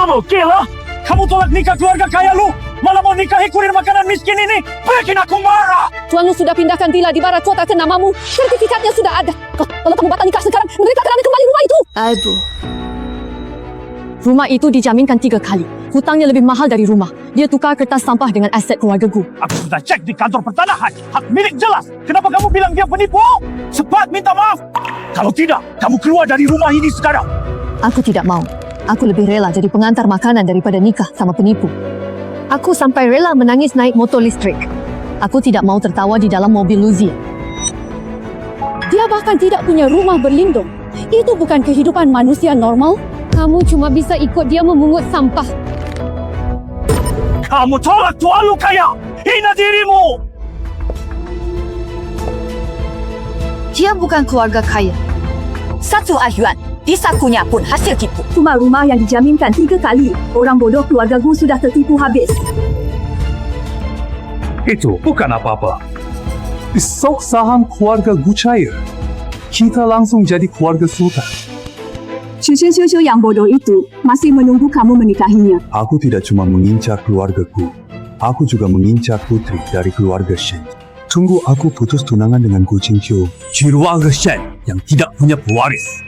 Kamu gila? Kamu tolak nikah keluarga kaya lu, malah mau nikahi kurir makanan miskin ini. Bikin aku marah. Tuan lu sudah pindahkan villa di barat kota ke namamu. Sertifikatnya sudah ada. Kalau kamu batal nikah sekarang, mereka akan ambil kembali rumah itu. Ibu, Rumah itu dijaminkan 3 kali. Hutangnya lebih mahal dari rumah. Dia tukar kertas sampah dengan aset keluargaku. Aku sudah cek di kantor pertanahan. Hak milik jelas. Kenapa kamu bilang dia penipu? Cepat minta maaf. Kalau tidak, kamu keluar dari rumah ini sekarang. Aku tidak mau. Aku lebih rela jadi pengantar makanan daripada nikah sama penipu. Aku sampai rela menangis naik motor listrik. Aku tidak mau tertawa di dalam mobil Luzia. Dia bahkan tidak punya rumah berlindung. Itu bukan kehidupan manusia normal. Kamu cuma bisa ikut dia memungut sampah. Kamu tolak tuan lu kaya. Hina dirimu. dia bukan keluarga kaya. Satu ayuan, disakunya pun hasil tipu. Cuma rumah yang dijaminkan 3 kali. Orang bodoh keluarga Gu sudah tertipu habis. Itu bukan apa-apa. Besok saham keluarga Gu cair. Kita langsung jadi keluarga sultan. Cucu-cucu yang bodoh itu masih menunggu kamu menikahinya. Aku tidak cuma mengincar keluarga Gu. Aku juga mengincar putri dari keluarga Shen. Tunggu aku putus tunangan dengan Gu Qingqiu, keluarga Shen yang tidak punya pewaris.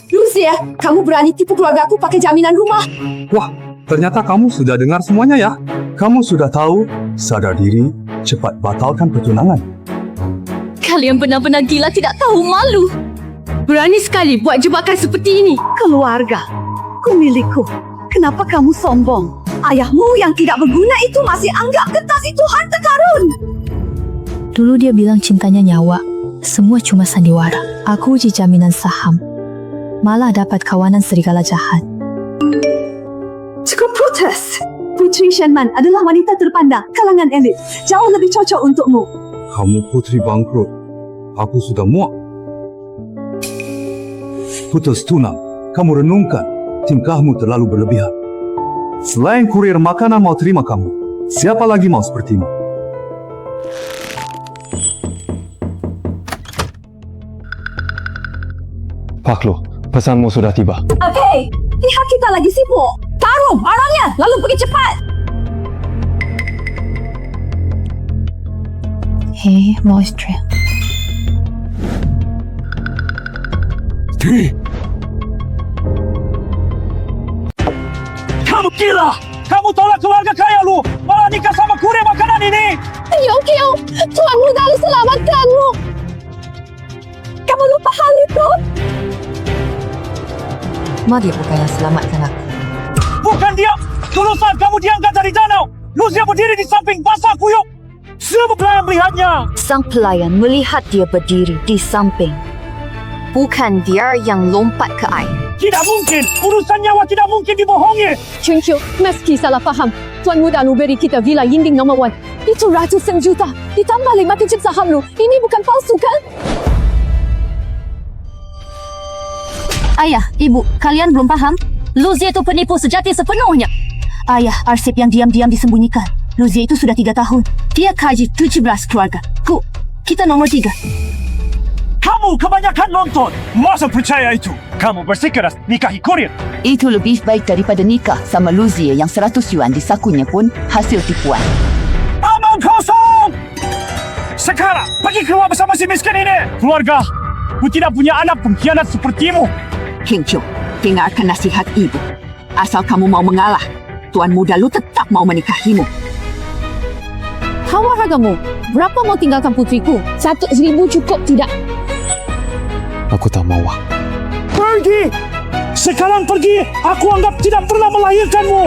Luzia, kamu berani tipu keluarga aku pakai jaminan rumah. Wah, ternyata kamu sudah dengar semuanya ya. Kamu sudah tahu, sadar diri, cepat batalkan pertunangan. Kalian benar-benar gila, tidak tahu malu. Berani sekali buat jebakan seperti ini. Keluarga, ku milikku. Kenapa kamu sombong? Ayahmu yang tidak berguna itu masih anggap kertas itu harta karun. Dulu dia bilang cintanya nyawa. Semua cuma sandiwara. Aku uji jaminan saham. Malah dapat kawanan serigala jahat. Cukup protes. Putri Shenman adalah wanita terpandang kalangan elit. Jauh lebih cocok untukmu. Kamu putri bangkrut. Aku sudah muak. Putus tunang. Kamu renungkan. Tingkahmu terlalu berlebihan. Selain kurir makanan mau terima kamu, siapa lagi mau sepertimu? Pak Lo, pesanmu sudah tiba. Hei, pihak kita lagi sibuk. Taruh barangnya, lalu pergi cepat. Hey, Moistre. Kamu gila! Kamu tolak keluarga kaya lu, malah nikah sama kurir makanan ini. Kiyo, tuanmu dah selamatkanmu. Kamu lupa hal itu? Dia bukan yang selamatkan aku. Bukan dia! Dulu saat kamu diangkat dari danau, Luzia berdiri di samping basah kuyuk. Semua pelayan melihatnya. Sang pelayan melihat dia berdiri di samping. Bukan dia yang lompat ke air. Tidak mungkin! Urusan nyawa tidak mungkin dibohongi! Qingqiu, meski salah faham, Tuan Muda lu beri kita villa Yinding nombor 1. Itu ratusan juta. Ditambah 5 kecil saham lu. Ini bukan palsu kan? Ayah, ibu, kalian belum paham? Luzia itu penipu sejati sepenuhnya. Ayah, arsip yang diam-diam disembunyikan. Luzia itu sudah 3 tahun. Dia kaji 17 keluarga. Kita nomor 3. Kamu kebanyakan nonton. Masa percaya itu? Kamu bersikeras nikahi kurir. Itu lebih baik daripada nikah sama Luzia yang 100 yuan di sakunya pun hasil tipuan. Omong kosong! Sekarang, pergi keluar bersama si miskin ini. Keluarga, aku tidak punya anak pengkhianat sepertimu. Qingqiu, dengarkan nasihat ibu. Asal kamu mau mengalah, Tuan Muda lu tetap mau menikahimu. Tawar hargamu. Berapa mau tinggalkan putriku? 100,000 cukup tidak? Aku tak mau. Pergi! Sekarang pergi! Aku anggap tidak pernah melahirkanmu!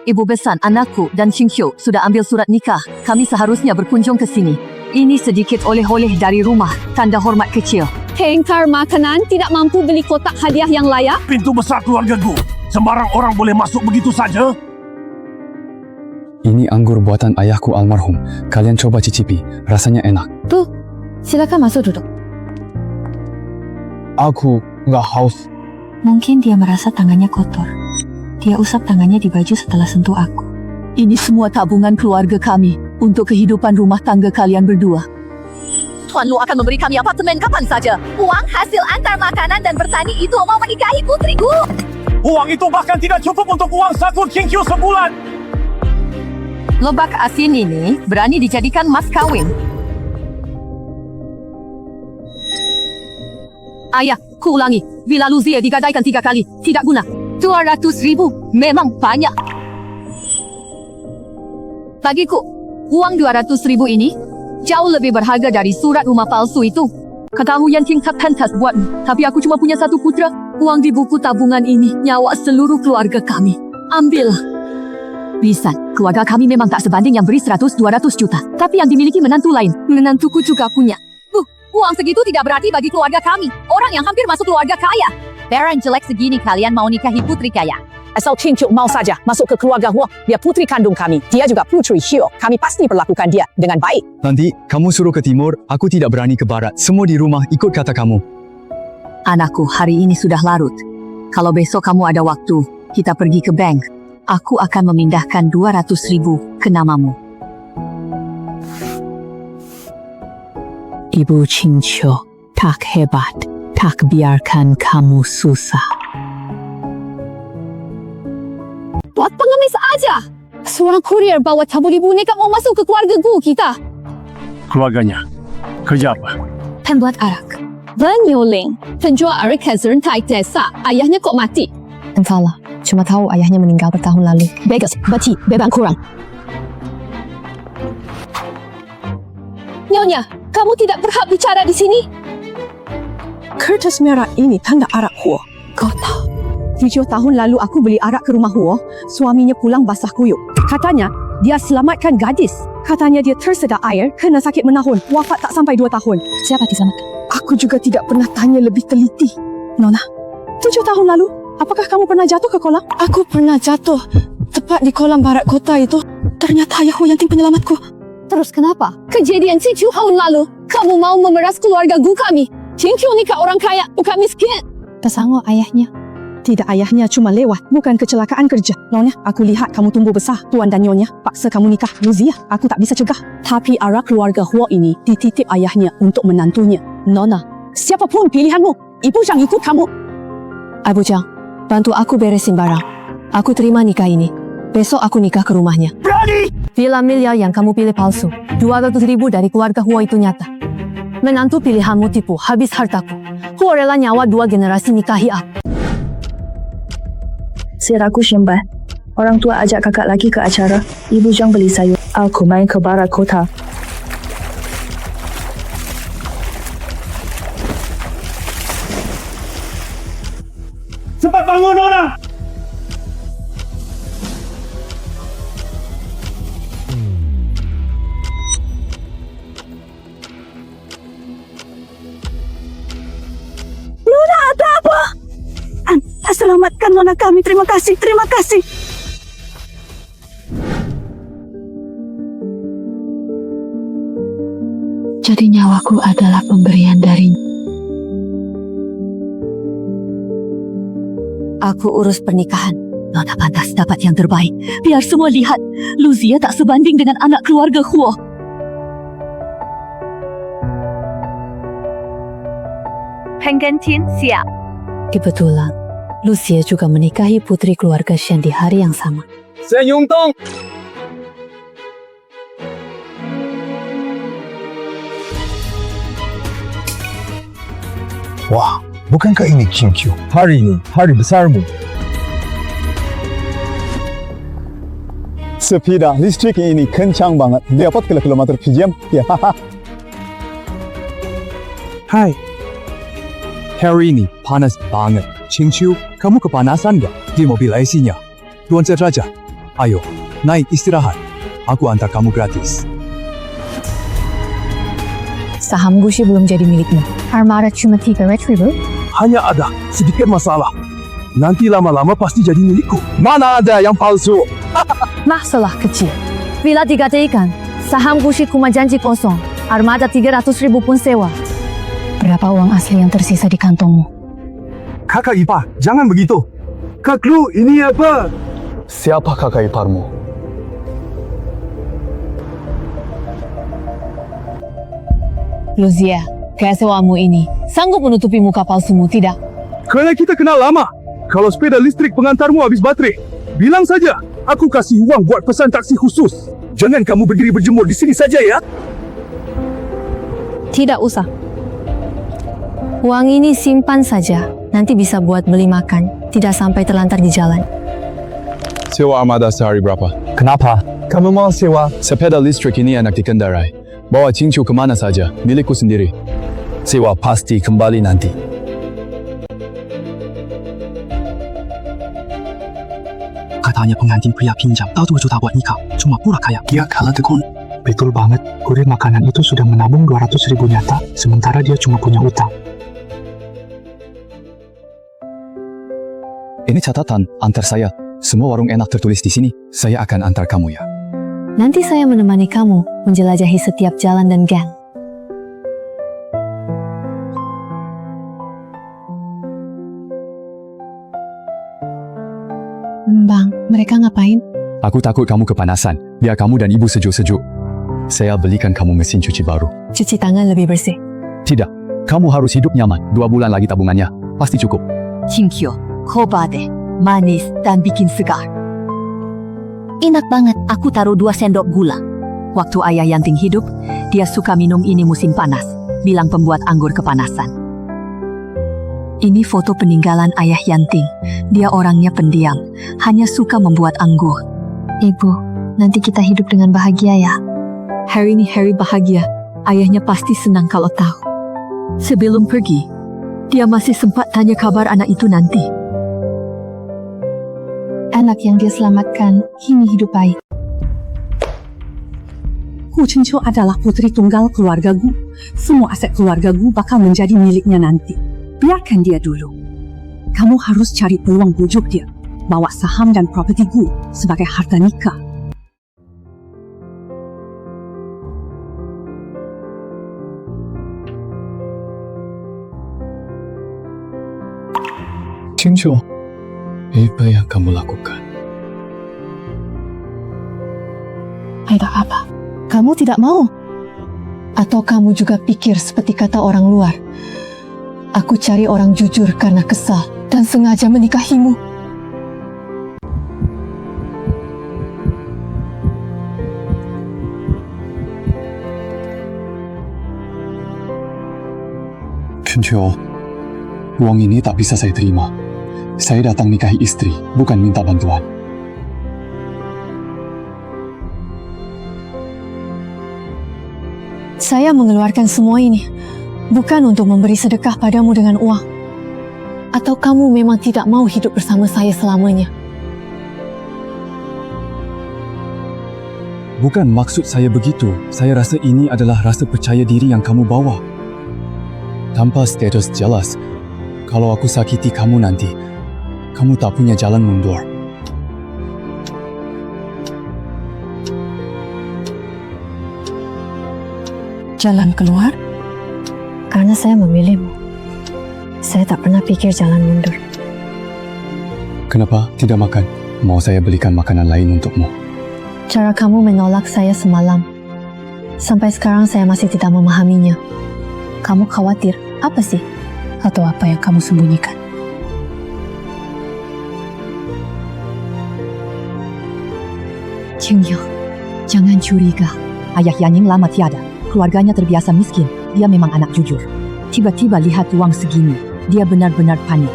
Ibu besan anakku dan Qingqiu sudah ambil surat nikah. Kami seharusnya berkunjung ke sini. Ini sedikit oleh-oleh dari rumah. Tanda hormat kecil. Hengkar makanan tidak mampu beli kotak hadiah yang layak? Pintu besar keluarga Gu. Sembarang orang boleh masuk begitu saja? Ini anggur buatan ayahku almarhum. Kalian coba cicipi, rasanya enak. Tuh, silakan masuk duduk. Aku nggak haus. Mungkin dia merasa tangannya kotor. Dia usap tangannya di baju setelah sentuh aku. Ini semua tabungan keluarga kami untuk kehidupan rumah tangga kalian berdua. Tuan Lu akan memberi kami apartemen kapan saja. Uang hasil antar makanan dan bertani itu mau menikahi putriku. Uang itu bahkan tidak cukup untuk uang saku King Q sebulan. Lobak asin ini berani dijadikan mas kawin. Ayah, ku ulangi. Villa Luzie digadaikan 3 kali. Tidak guna. 200,000 memang banyak. Bagiku, uang 200,000 ini jauh lebih berharga dari surat rumah palsu itu. Katamu yang tingkat pentas buatmu. Tapi aku cuma punya 1 putra. Uang di buku tabungan ini nyawa seluruh keluarga kami. Ambillah. Lisan, keluarga kami memang tak sebanding yang beri 100-200 juta. Tapi yang dimiliki menantu lain, menantuku juga punya. Uang segitu tidak berarti bagi keluarga kami. Orang yang hampir masuk keluarga kaya. Baron jelek segini kalian mau nikahi putri kaya. Asal King Q mau saja masuk ke keluarga Huo, dia putri kandung kami. Dia juga putri Hyo. Kami pasti perlakukan dia dengan baik. Nanti kamu suruh ke timur, aku tidak berani ke barat. Semua di rumah ikut kata kamu. Anakku, hari ini sudah larut. Kalau besok kamu ada waktu, kita pergi ke bank. Aku akan memindahkan 200,000 ke namamu. Ibu Qingqiu, tak hebat. Tak biarkan kamu susah. Buat pengemis aja. Seorang kurir bawa taburi boneka mau masuk ke keluarga kita. Keluarganya. Kerja apa? Pembuat arak. Penyuling. Penjual arak hazard taik desa. Ayahnya kok mati. Entahlah, cuma tahu ayahnya meninggal bertahun lalu. Begas, beti, beban kurang. Nyonya, kamu tidak berhak bicara di sini. Kertas merah ini tanda arak Huo. Kau tahu. 7 tahun lalu aku beli arak ke rumah Huo. Suaminya pulang basah kuyup. Katanya, dia selamatkan gadis. Katanya dia tersedak air, kena sakit menahun. Wafat tak sampai 2 tahun. Siapa diselamatkan? Aku juga tidak pernah tanya lebih teliti. Nona, 7 tahun lalu, apakah kamu pernah jatuh ke kolam? Aku pernah jatuh. Tepat di kolam barat kota itu. Ternyata ayah Huo yang tim penyelamatku. Terus kenapa? Kejadian 7 tahun lalu, kamu mau memeras keluarga kami. Cincin nikah orang kaya, bukan miskin. Tersanggup ayahnya. Tidak, ayahnya cuma lewat, bukan kecelakaan kerja. Nyonya, aku lihat kamu tumbuh besar. Tuan dan Nyonya paksa kamu nikah. Luzie, aku tak bisa cegah. Tapi arak keluarga Huo ini dititip ayahnya untuk menantunya. Nona, siapapun pilihanmu, Ibu Zhang ikut kamu. Abu Zhang, bantu aku beresin barang. Aku terima nikah ini. Besok aku nikah ke rumahnya. Berani! Villa miliar yang kamu pilih palsu. 200,000 dari keluarga Huo itu nyata. Menantu pilihanmu tipu, habis hartaku. Huo rela nyawa 2 generasi nikahi aku. Siraku Shimbat. Orang tua ajak kakak lagi ke acara. Ibu Zhang beli sayur. Aku main ke barat kota. Cepat bangun orang! Selamatkan nona kami. Terima kasih, terima kasih. Jadi nyawaku adalah pemberian darinya. Aku urus pernikahan. Nona pantas dapat yang terbaik. Biar semua lihat, Luzie tak sebanding dengan anak keluarga Huo. Pengantin siap. Kebetulan, Luzie juga menikahi putri keluarga Shen di hari yang sama. Shen Yongdong! Wah, bukankah ini King Q? Hari ini, hari besarmu. Sepeda listrik ini kencang banget. 40 km per jam. Ya, haha. Hai. Hari ini panas banget. King Q, kamu kepanasan gak di mobil AC-nya? Tuan Sedraja, ayo, naik istirahat. Aku antar kamu gratis. Saham Gushi belum jadi milikmu. Armada cuma 3 retriever. Hanya ada sedikit masalah. Nanti lama-lama pasti jadi milikku. Mana ada yang palsu? Masalah kecil. Bila digadaikan, saham Gushi cuma janji kosong. Armada 300,000 pun sewa. Berapa uang asli yang tersisa di kantongmu? Kakak ipar, jangan begitu. Kak Lu, ini apa? Siapa kakak iparmu? Luzia, keesawaanmu ini sanggup menutupi muka palsumu, tidak? Kerana kita kenal lama. Kalau sepeda listrik pengantarmu habis baterai, bilang saja. Aku kasih uang buat pesan taksi khusus. Jangan kamu berdiri berjemur di sini saja ya. Tidak usah. Uang ini simpan saja. Nanti bisa buat beli makan. Tidak sampai terlantar di jalan. Sewa armada sehari berapa? Kenapa? Kamu mau sewa? Sepeda listrik ini enak dikendarai. Bawa Cingcu kemana saja, milikku sendiri. Sewa pasti kembali nanti. Katanya pengantin pria pinjam tahu 2 juta buat nikah, cuma pura kaya. Dia kalah tekun. Betul banget, kurir makanan itu sudah menabung 200 ribu nyata, sementara dia cuma punya utang. Ini catatan antar saya. Semua warung enak tertulis di sini. Saya akan antar kamu ya. Nanti saya menemani kamu menjelajahi setiap jalan dan gang. Bang, mereka ngapain? Aku takut kamu kepanasan. Biar kamu dan ibu sejuk-sejuk. Saya belikan kamu mesin cuci baru. Cuci tangan lebih bersih. Tidak, kamu harus hidup nyaman. 2 bulan lagi tabungannya. Pasti cukup. Cingkyo, kobade, manis dan bikin segar. Enak banget, aku taruh 2 sendok gula. Waktu ayah Yanting hidup, dia suka minum ini musim panas. Bilang pembuat anggur kepanasan. Ini foto peninggalan ayah Yanting. Dia orangnya pendiam, hanya suka membuat anggur. Ibu, nanti kita hidup dengan bahagia ya. Hari ini hari bahagia. Ayahnya pasti senang kalau tahu. Sebelum pergi, dia masih sempat tanya kabar anak itu nanti. Anak yang dia selamatkan kini hidup baik. Gu Chenqiu adalah putri tunggal keluarga Gu. Semua aset keluarga Gu bakal menjadi miliknya nanti. Biarkan dia dulu. Kamu harus cari peluang bujuk dia. Bawa saham dan properti Gu sebagai harta nikah. Cingcu, apa yang kamu lakukan? Ada apa? Kamu tidak mau? Atau kamu juga pikir seperti kata orang luar? Aku cari orang jujur karena kesal dan sengaja menikahimu. Cingcu, uang ini tak bisa saya terima. Saya datang nikahi istri, bukan minta bantuan. Saya mengeluarkan semua ini bukan untuk memberi sedekah padamu dengan uang. Atau kamu memang tidak mau hidup bersama saya selamanya? Bukan maksud saya begitu. Saya rasa ini adalah rasa percaya diri yang kamu bawa. Tanpa status jelas, kalau aku sakiti kamu nanti, kamu tak punya jalan mundur. Jalan keluar? Karena saya memilihmu. Saya tak pernah pikir jalan mundur. Kenapa tidak makan? Mau saya belikan makanan lain untukmu. Cara kamu menolak saya semalam. Sampai sekarang saya masih tidak memahaminya. Kamu khawatir apa sih? Atau apa yang kamu sembunyikan? Qingyu, jangan curiga. Ayah Yanning lama tiada. Keluarganya terbiasa miskin. Dia memang anak jujur. Tiba-tiba lihat uang segini. Dia benar-benar panik.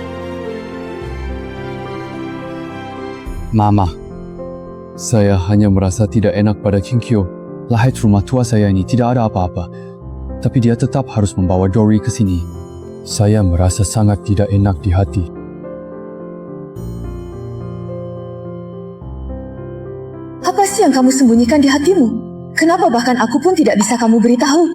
Mama, saya hanya merasa tidak enak pada Cingqiu. Lahir rumah tua saya ini tidak ada apa-apa. Tapi dia tetap harus membawa Dory ke sini. Saya merasa sangat tidak enak di hati. Apa sih yang kamu sembunyikan di hatimu? Kenapa bahkan aku pun tidak bisa kamu beritahu?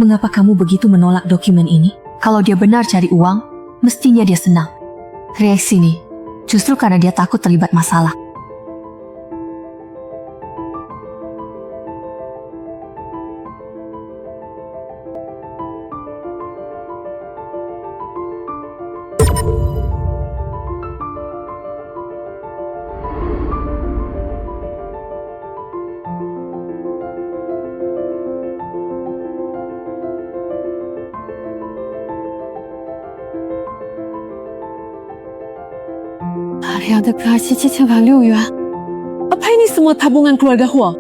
Mengapa kamu begitu menolak dokumen ini? Kalau dia benar cari uang, mestinya dia senang. Reaksi ini justru karena dia takut terlibat masalah. Ada kasih cicit value ya. Apa ini semua tabungan keluarga Hua?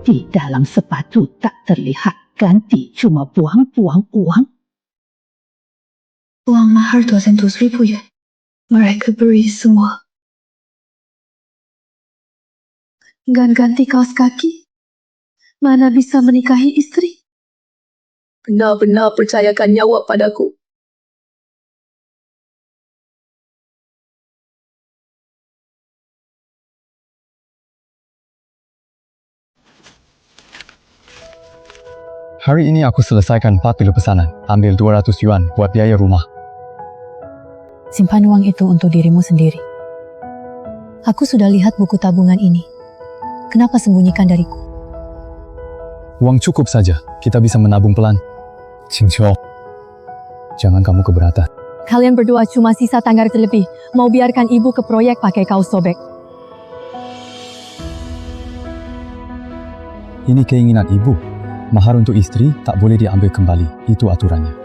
Di dalam sepatu tak terlihat ganti, cuma buang-buang uang. Uang mahar 200,000 yuan. Mereka beri semua. Ganti kaos kaki. Mana bisa menikahi istri? Benar-benar percayakan nyawa padaku. Hari ini aku selesaikan 4 kilo pesanan. Ambil 200 yuan buat biaya rumah. Simpan uang itu untuk dirimu sendiri. Aku sudah lihat buku tabungan ini. Kenapa sembunyikan dariku? Uang cukup saja. Kita bisa menabung pelan. Qingqiu, jangan kamu keberatan. Kalian berdua cuma sisa tanggar terlebih. Mau biarkan ibu ke proyek pakai kaos sobek. Ini keinginan ibu. Mahar untuk istri tak boleh diambil kembali. Itu aturannya.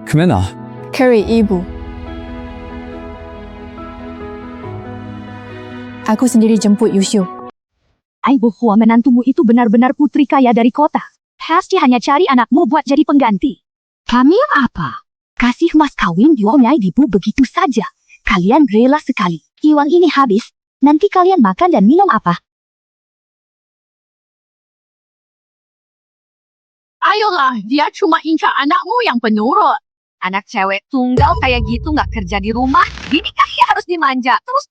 Kemana? Carry ibu. Aku sendiri jemput Yushu. Ibu Hua menantumu itu benar-benar putri kaya dari kota. Pasti hanya cari anakmu buat jadi pengganti. Kami apa? Kasih mas kawin diomai ibu begitu saja. Kalian rela sekali. Uang ini habis. Nanti kalian makan dan minum apa? Ayolah, dia cuma incar anakmu yang penurut. Anak cewek tunggal kayak gitu nggak kerja di rumah, dinikahi harus dimanja. Terus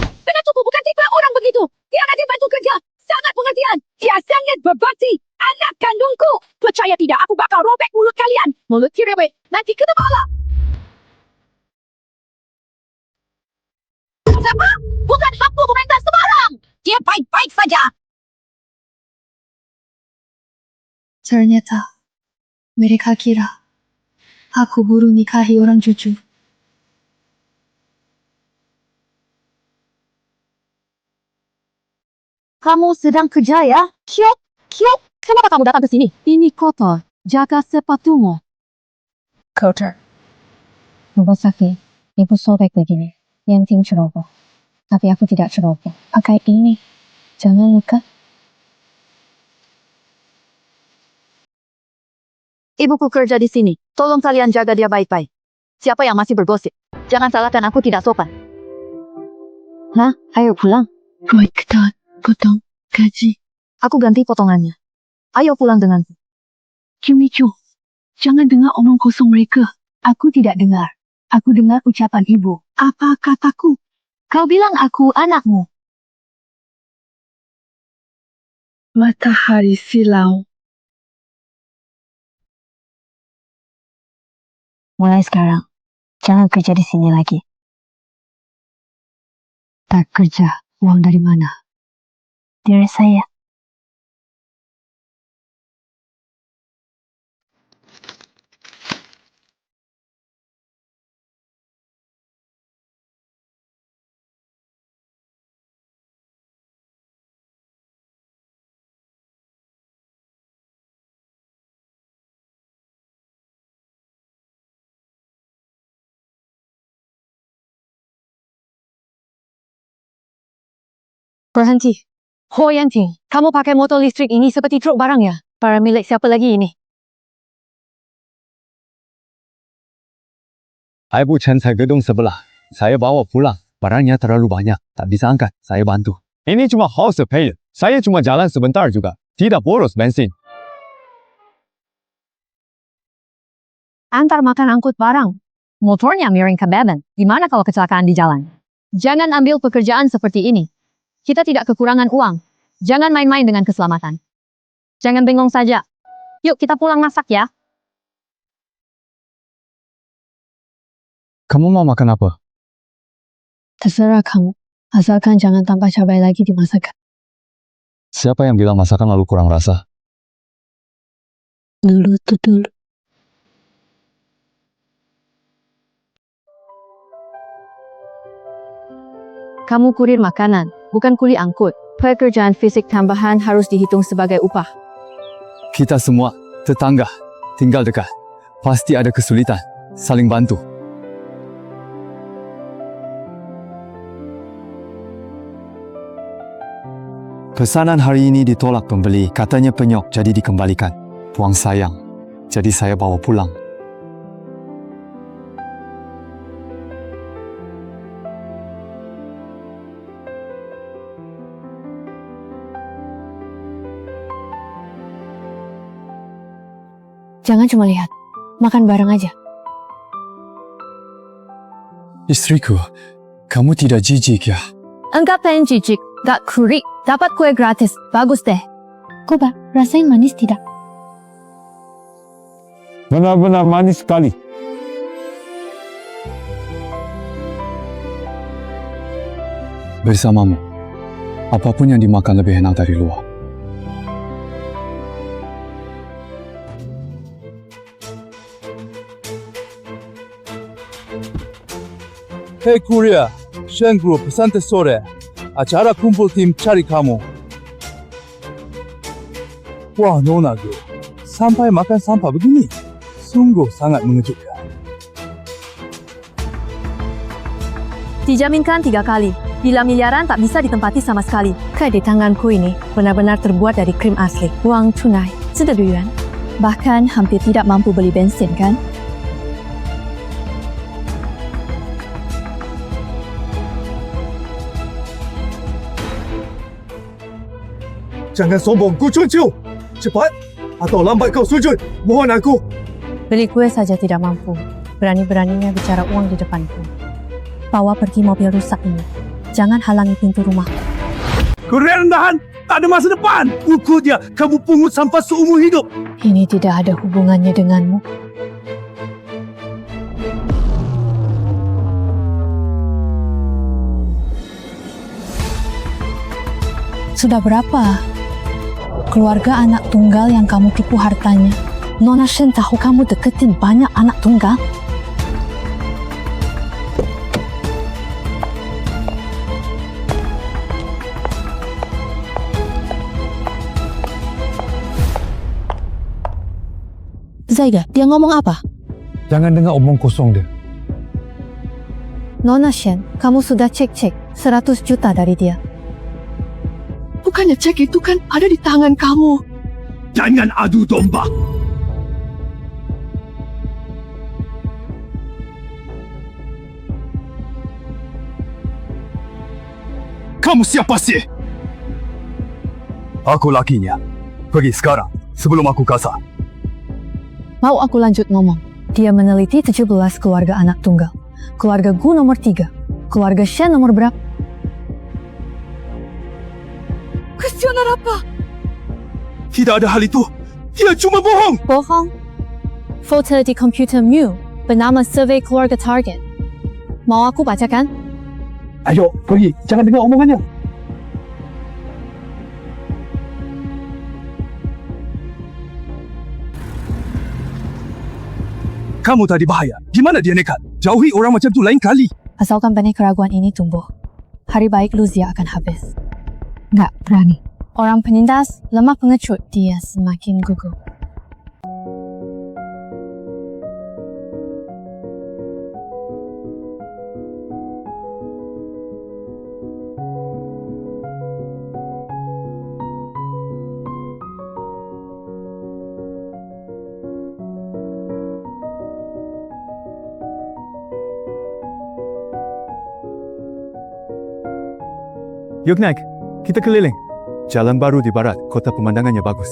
Penatuku bukan tipe orang begitu. Dia akan dibantu kerja. Sangat pengertian. Dia sangat berbakti. Anak kandungku. Percaya tidak, aku bakal robek mulut kalian. Mulut kirewet. Nanti kena kepala. Siapa? Bukan hakku komentar sembarang. Dia baik-baik saja. Ternyata mereka kira aku baru nikahi orang jujur. Kamu sedang kerja ya? Kyok, kyok. Kenapa kamu datang ke sini? Ini kotor. Jaga sepatumu. Kotor. Ibu sakit. Ibu sobek begini. Yang tim ceroboh. Tapi aku tidak ceroboh. Pakai ini. Jangan luka. Ibuku kerja di sini. Tolong kalian jaga dia baik-baik. Siapa yang masih bergosip? Jangan salahkan aku tidak sopan. Nah, ayo pulang. Roy ketat, potong gaji. Aku ganti potongannya. Ayo pulang denganku. Kimicho, jangan dengar omong kosong mereka. Aku tidak dengar. Aku dengar ucapan ibu. Apa kataku? Kau bilang aku anakmu. Matahari silau. Mulai sekarang, jangan kerja di sini lagi. Tak kerja, uang dari mana? Dari saya. Berhenti. Ho Yanting, kamu pakai motor listrik ini seperti truk barang ya? Para milik siapa lagi ini? Ibu Chen gedung sebelah. Saya bawa pulang. Barangnya terlalu banyak. Tak bisa angkat. Saya bantu. Ini cuma house repair. Saya cuma jalan sebentar juga. Tidak boros bensin. Antar makan angkut barang. Motornya miring ke beban. Gimana kalau kecelakaan di jalan? Jangan ambil pekerjaan seperti ini. Kita tidak kekurangan uang. Jangan main-main dengan keselamatan. Jangan bengong saja. Yuk kita pulang masak ya. Kamu mau makan apa? Terserah kamu. Asalkan jangan tambah cabai lagi di masakan. Siapa yang bilang masakan lalu kurang rasa? Dulu tuh dulu. Kamu kurir makanan, bukan kuli angkut. Pekerjaan fisik tambahan harus dihitung sebagai upah. Kita semua tetangga, tinggal dekat. Pasti ada kesulitan, saling bantu. Pesanan hari ini ditolak pembeli, katanya penyok jadi dikembalikan. Buang sayang, jadi saya bawa pulang. Jangan cuma lihat, makan bareng aja. Istriku, kamu tidak jijik ya? Enggak pengen jijik, gak kurik, dapat kue gratis, bagus deh. Coba, rasain manis tidak? Benar-benar manis sekali. Bersamamu, apapun yang dimakan lebih enak dari luar. Hei Kuria, Shen Group pesan sore. Acara kumpul tim cari kamu. Wah, Nona Group, sampai makan sampah begini. Sungguh sangat mengejutkan. Dijaminkan 3 kali. Bila miliaran tak bisa ditempati sama sekali. Kayak di tanganku ini benar-benar terbuat dari krim asli. Uang tunai, 400 yuan. Bahkan hampir tidak mampu beli bensin kan? Jangan sombong, Gu Chunqiu. Cepat atau lambat kau sujud. Mohon aku. Beli kue saja tidak mampu. Berani-beraninya bicara uang di depanku. Bawa pergi mobil rusak ini. Jangan halangi pintu rumah. Kurir rendahan, tak ada masa depan. Ukur dia, kamu pungut sampah seumur hidup. Ini tidak ada hubungannya denganmu. Sudah berapa keluarga anak tunggal yang kamu tipu hartanya? Nona Shen tahu kamu deketin banyak anak tunggal? Zaiga, dia ngomong apa? Jangan dengar omong kosong dia. Nona Shen, kamu sudah cek 100 juta dari dia. Bukannya cek itu kan ada di tangan kamu. Jangan adu domba. Kamu siapa sih? Aku lakinya. Pergi sekarang, sebelum aku kasar. Mau aku lanjut ngomong? Dia meneliti 17 keluarga anak tunggal. Keluarga Gu nomor 3. Keluarga Shen nomor berapa? Kuesioner apa? Tidak ada hal itu. Dia cuma bohong. Bohong? Foto di komputer Mew bernama Survei Keluarga Target. Mau aku bacakan? Ayo, pergi. Jangan dengar omongannya. Kamu tadi bahaya. Di mana dia nekat? Jauhi orang macam tu lain kali. Asalkan benih keraguan ini tumbuh, hari baik Luzia akan habis. Nggak berani. Orang penindas, lemah pengecut, dia semakin gugup. Yuk naik, kita keliling. Jalan baru di barat, kota pemandangannya bagus.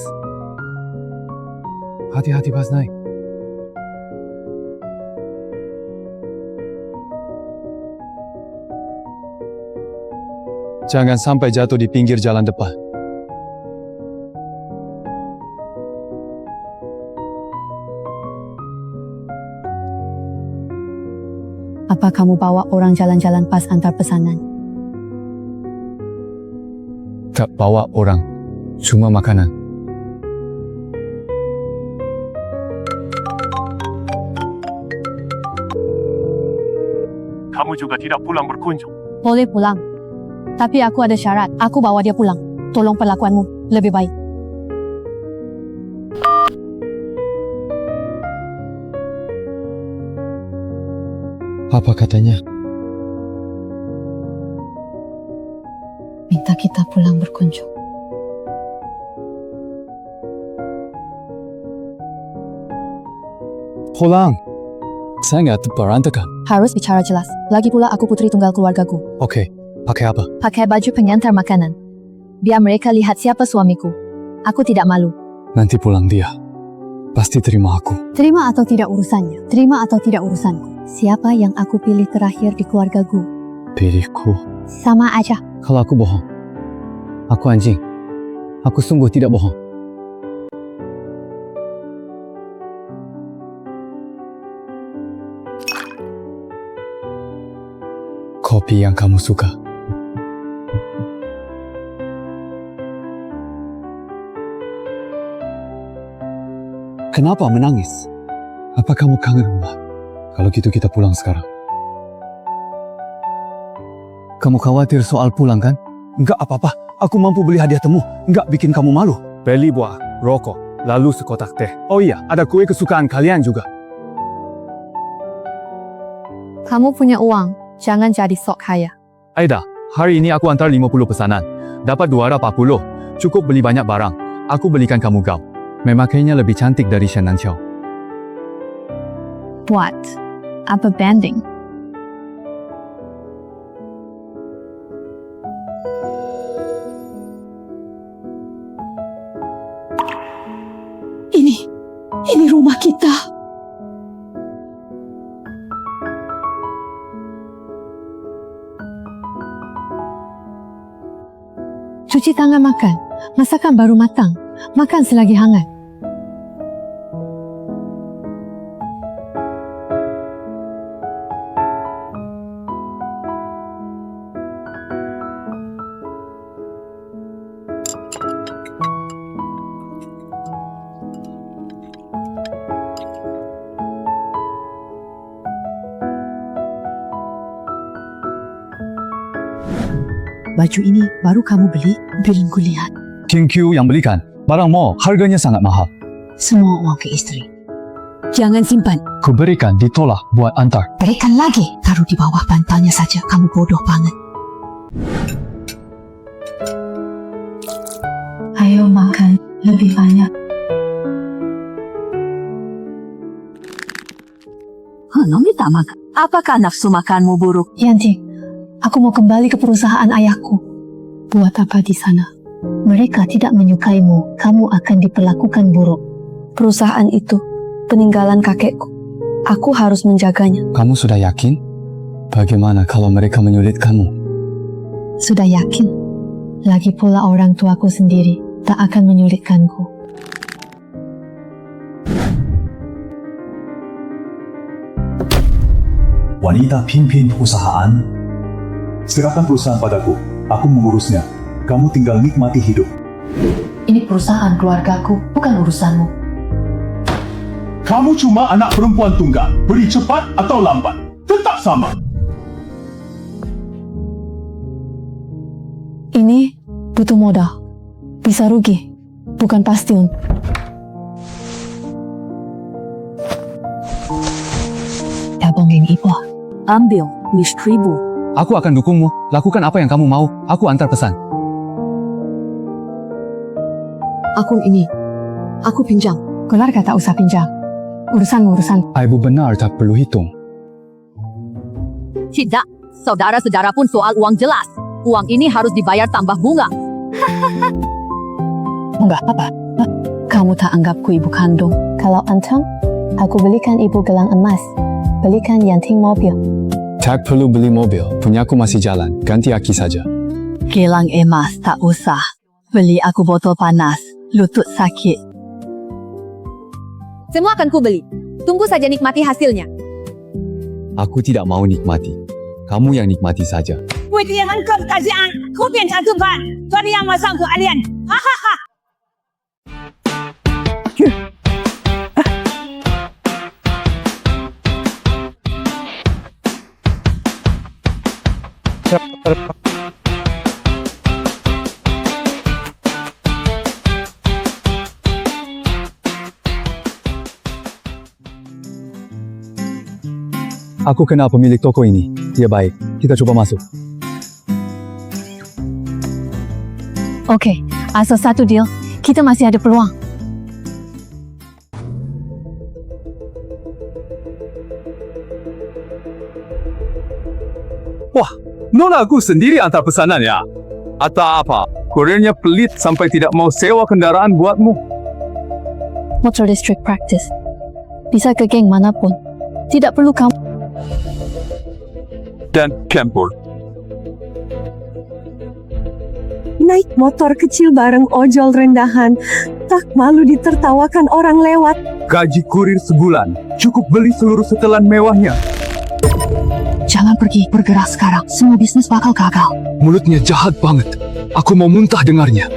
Hati-hati pas naik. Jangan sampai jatuh di pinggir jalan depan. Apa kamu bawa orang jalan-jalan pas antar pesanan? Tak bawa orang, cuma makanan. Kamu juga tidak pulang berkunjung. Boleh pulang. Tapi aku ada syarat. Aku bawa dia pulang. Tolong perlakuanmu lebih baik. Apa katanya? Minta kita pulang berkunjung. Pulang. Saya nggak berantakan. Harus bicara jelas. Lagi pula aku putri tunggal keluargaku. Oke, pakai apa? Pakai baju pengantar makanan. Biar mereka lihat siapa suamiku. Aku tidak malu. Nanti pulang dia. Pasti terima aku. Terima atau tidak urusannya. Terima atau tidak urusanku. Siapa yang aku pilih terakhir di keluargaku? Pilihku. Sama aja. Kalau aku bohong, aku anjing. Aku sungguh tidak bohong. Kopi yang kamu suka. Kenapa menangis? Apa kamu kangen rumah? Kalau gitu kita pulang sekarang. Kamu khawatir soal pulang kan? Enggak apa-apa, aku mampu beli hadiah temu. Enggak bikin kamu malu. Beli buah, rokok, lalu sekotak teh. Oh iya, ada kue kesukaan kalian juga. Kamu punya uang, jangan jadi sok kaya. Aida, hari ini aku antar 50 pesanan. Dapat 240. Cukup beli banyak barang. Aku belikan kamu gaun. Memakainya lebih cantik dari Shen Nanqiao. What? Apa banding? Ini rumah kita. Cuci tangan makan. Masakan baru matang. Makan selagi hangat. Baju ini baru kamu beli? Belum kulihat. King Q yang belikan. Barang mall, harganya sangat mahal. Semua uang ke istri. Jangan simpan. Ku berikan, ditolak buat antar. Berikan lagi. Taruh di bawah bantalnya saja. Kamu bodoh banget. Ayo makan lebih banyak. Nomi tak makan. Apakah nafsu makanmu buruk? Yanti, aku mau kembali ke perusahaan ayahku. Buat apa di sana? Mereka tidak menyukaimu, kamu akan diperlakukan buruk. Perusahaan itu peninggalan kakekku. Aku harus menjaganya. Kamu sudah yakin? Bagaimana kalau mereka menyulitkanmu? Sudah yakin. Lagi pula orang tuaku sendiri tak akan menyulitkanku. Wanita pimpin perusahaan. Serahkan perusahaan padaku. Aku mengurusnya. Kamu tinggal nikmati hidup. Ini perusahaan keluargaku, bukan urusanmu. Kamu cuma anak perempuan tunggal. Beri cepat atau lambat. Tetap sama. Ini butuh modal. Bisa rugi. Bukan pasti. Tabung yang ibu. Ambil, wish 1000. Aku akan dukungmu. Lakukan apa yang kamu mau. Aku antar pesan. Aku ini. Aku pinjam. Keluarga tak usah pinjam. Urusan. Ibu benar tak perlu hitung. Tidak. Saudara-saudara pun soal uang jelas. Uang ini harus dibayar tambah bunga. Enggak apa-apa. Kamu tak anggapku ibu kandung. Kalau antang, aku belikan ibu gelang emas. Belikan Yanting mobil. Tak perlu beli mobil. Punyaku masih jalan. Ganti aki saja. Gelang emas tak usah. Beli aku botol panas. Lutut sakit. Semua akan ku beli. Tunggu saja nikmati hasilnya. Aku tidak mau nikmati. Kamu yang nikmati saja. 为这些很可感谢啊，后变成正饭，昨天晚上和阿莲，哈哈哈。 Aku kenal pemilik toko ini. Dia baik. Kita coba masuk. Okey, asal satu deal, kita masih ada peluang. Wah, Nona aku sendiri antar pesanan ya. Atau apa? Kurirnya pelit sampai tidak mau sewa kendaraan buatmu. Motor listrik practice. Bisa ke geng manapun. Tidak perlu kamu. Dan campur. Naik motor kecil bareng ojol rendahan. Tak malu ditertawakan orang lewat. Gaji kurir sebulan. Cukup beli seluruh setelan mewahnya. Jangan pergi, bergerak sekarang. Semua bisnis bakal gagal. Mulutnya jahat banget. Aku mau muntah dengarnya.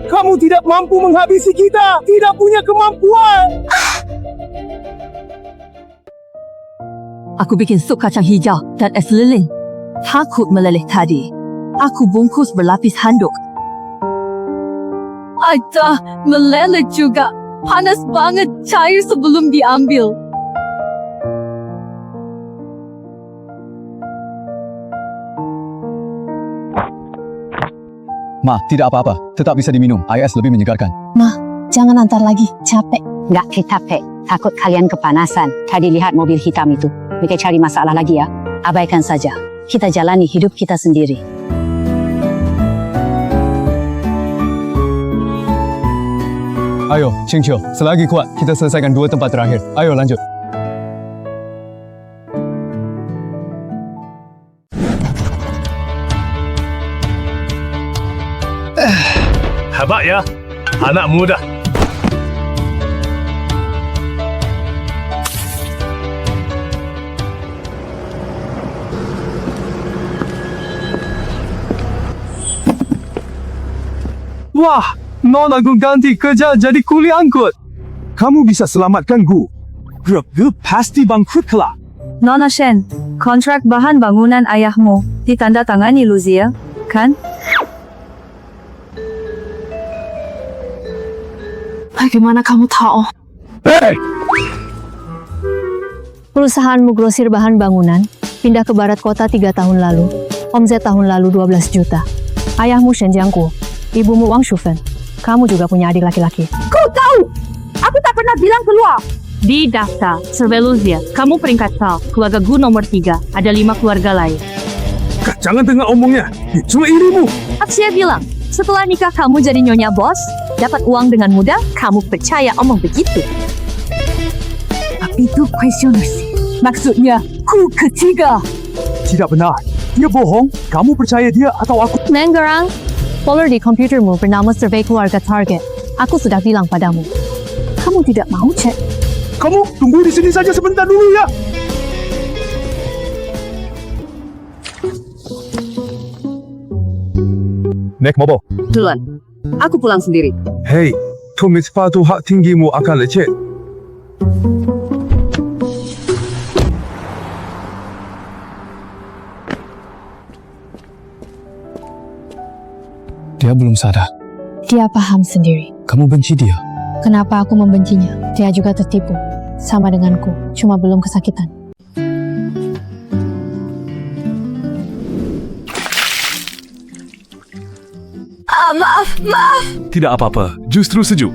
Kamu tidak mampu menghabisi kita. Tidak punya kemampuan. Aku bikin sup kacang hijau dan es lilin. Takut meleleh tadi. Aku bungkus berlapis handuk. Aida, meleleh juga. Panas banget, cair sebelum diambil. Ma, tidak apa-apa. Tetap bisa diminum. Air es lebih menyegarkan. Ma, jangan antar lagi. Capek. Nggak capek. Takut kalian kepanasan. Tadi lihat mobil hitam itu. Mereka cari masalah lagi ya. Abaikan saja. Kita jalani hidup kita sendiri. Ayo, Qingqiu, selagi kuat, kita selesaikan 2 tempat terakhir. Ayo, lanjut. Hebat ya. Anak muda. Wah, Nona aku ganti kerja jadi kuli angkut. Kamu bisa selamatkan Gu. Gu pasti bangkrut kelak. Nona Shen, kontrak bahan bangunan ayahmu ditandatangani Luzia, kan? Bagaimana kamu tahu? Hei! Perusahaanmu grosir bahan bangunan pindah ke barat kota 3 tahun lalu. Omzet tahun lalu 12 juta. Ayahmu Shen Jianggu, ibumu Wang Shufen. Kamu juga punya adik laki-laki. Kau tahu? Aku tak pernah bilang keluar. Di daftar survei Luzia, kamu peringkat tal, keluarga Gu nomor 3, ada 5 keluarga lain. Jangan dengar omongnya. Dia cuma irimu. Aksia bilang, setelah nikah kamu jadi nyonya bos, dapat uang dengan mudah, kamu percaya omong begitu. Tapi itu kuesioner sih. Maksudnya, ku ketiga. Tidak benar. Dia bohong. Kamu percaya dia atau aku? Menggerang, folder di komputermu bernama survei keluarga target. Aku sudah bilang padamu. Kamu tidak mau cek? Kamu tunggu di sini saja sebentar dulu ya. Naik mobil. Duluan. Aku pulang sendiri. Hei, tumis sepatu hak tinggimu akan lecet. Dia belum sadar. Dia paham sendiri. Kamu benci dia. Kenapa aku membencinya? Dia juga tertipu. Sama denganku, cuma belum kesakitan. Maaf. Tidak apa-apa, justru sejuk.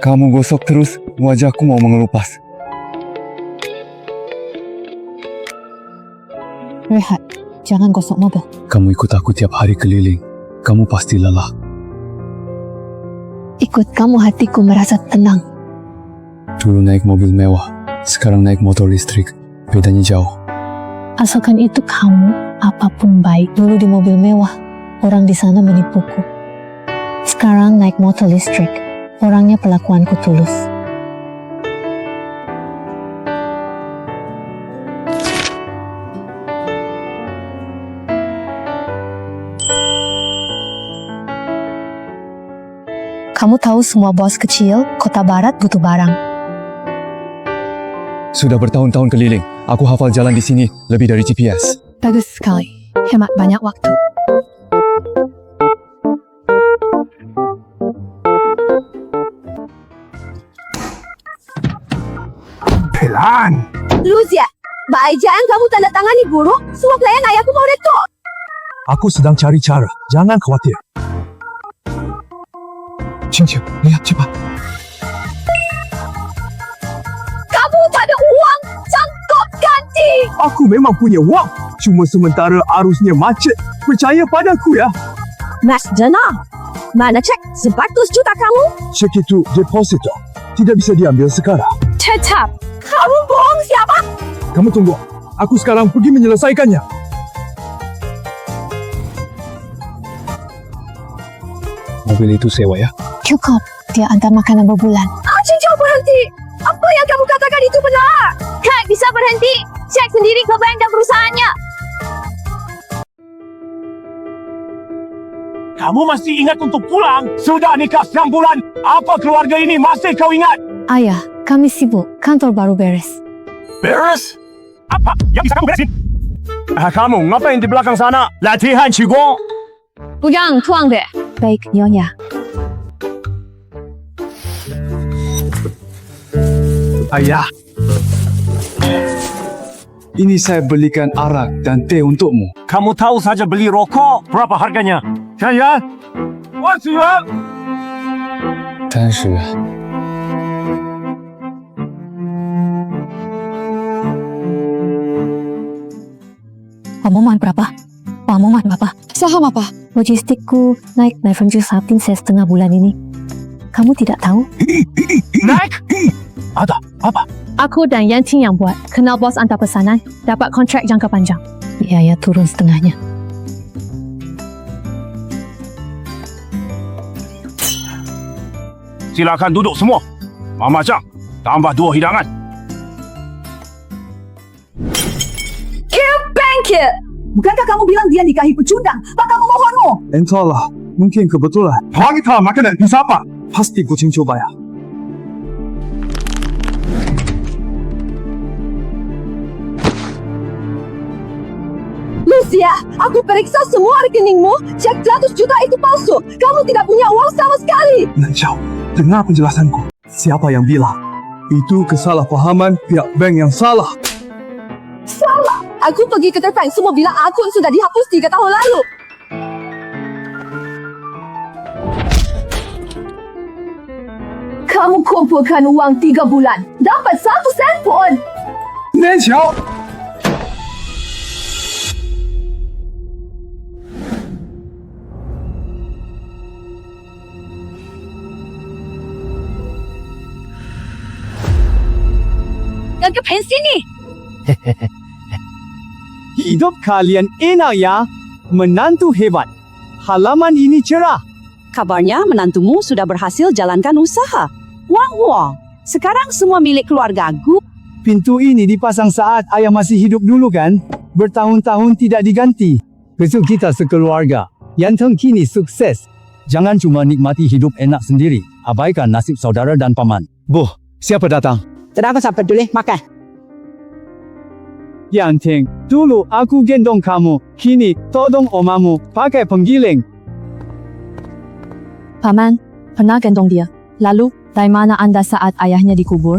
Kamu gosok terus, wajahku mau mengelupas. Rehat, jangan gosok mobil. Kamu ikut aku tiap hari keliling. Kamu pasti lelah. Ikut kamu hatiku merasa tenang. Dulu naik mobil mewah, Sekarang naik motor listrik, bedanya jauh. Asalkan itu kamu, apapun baik. Dulu di mobil mewah, orang di sana menipuku. Sekarang naik motor listrik, orangnya perlakuanku tulus. Kamu tahu semua bos kecil, kota barat butuh barang. Sudah bertahun-tahun keliling, aku hafal jalan di sini lebih dari GPS. Bagus sekali, hemat banyak waktu. Pelan. Luzia, jangan kamu tanda tangani buruk. Semua klien ayahku mau retur. Aku sedang cari cara. Jangan khawatir. Cincin, lihat cepat. Kamu tak ada uang, sanggup ganti. Aku memang punya wang. Cuma sementara arusnya macet. Percaya padaku ya. Mas Dana, mana cek 100 juta kamu? Cek itu deposito. Tidak bisa diambil sekarang. Tetap, kamu bohong siapa? Kamu tunggu. Aku sekarang pergi menyelesaikannya. Mobil itu sewa ya? Cukup, dia antar makanan berbulan. Cincin berhenti. Apa yang kamu katakan itu benar? Kak, bisa berhenti. Cek sendiri ke bank dan perusahaannya. Kamu masih ingat untuk pulang? Sudah nikah 6 bulan. Apa keluarga ini masih kau ingat? Ayah, kami sibuk. Kantor baru beres. Beres? Apa yang bisa kamu beresin? Kamu ngapain di belakang sana? Latihan qigong. 不让撞的。Baik, Nyonya. Ayah. Ini saya belikan arak dan teh untukmu. Kamu tahu saja beli rokok berapa harganya? 1000元，20元。 30元。 Omongan berapa? Omongan berapa? Saham apa? Logistikku naik 1,5% setengah bulan ini. Kamu tidak tahu? Naik? Ada apa? Aku dan Yanting yang buat. Kenal bos antar pesanan. Dapat kontrak jangka panjang. Biaya turun setengahnya. Silakan duduk semua. Mama Chang, tambah 2 hidangan. Bangkit! Bukankah kamu bilang dia nikahi pecundang? Bakal memohonmu. Entahlah. Mungkin kebetulan. Wanita makanan bisa apa? Pasti kucing coba ya. Lucia, aku periksa semua rekeningmu. Cek 100 juta itu palsu. Kamu tidak punya uang sama sekali. Nanjau, dengar penjelasanku. Siapa yang bilang? Itu kesalahpahaman pihak bank yang salah. Salah. Aku pergi ke bank, semua bilang akun sudah dihapus 3 tahun lalu. Kamu kumpulkan uang 3 bulan. Dapat 1 sen pun. Nanjau! Ke pensi ni. Hidup kalian enak ya. Menantu hebat. Halaman ini cerah. Kabarnya menantumu sudah berhasil jalankan usaha. Wang, sekarang semua milik keluarga aku. Pintu ini dipasang saat ayah masih hidup dulu kan? Bertahun-tahun tidak diganti. Besok kita sekeluarga. Yanteng kini sukses. Jangan cuma nikmati hidup enak sendiri. Abaikan nasib saudara dan paman. Bu, siapa datang? Tak apa sampai dulu makan. Yanteng, dulu aku gendong kamu. Kini todong omamu pakai penggiling. Paman, pernah gendong dia. Lalu, dari mana anda saat ayahnya dikubur?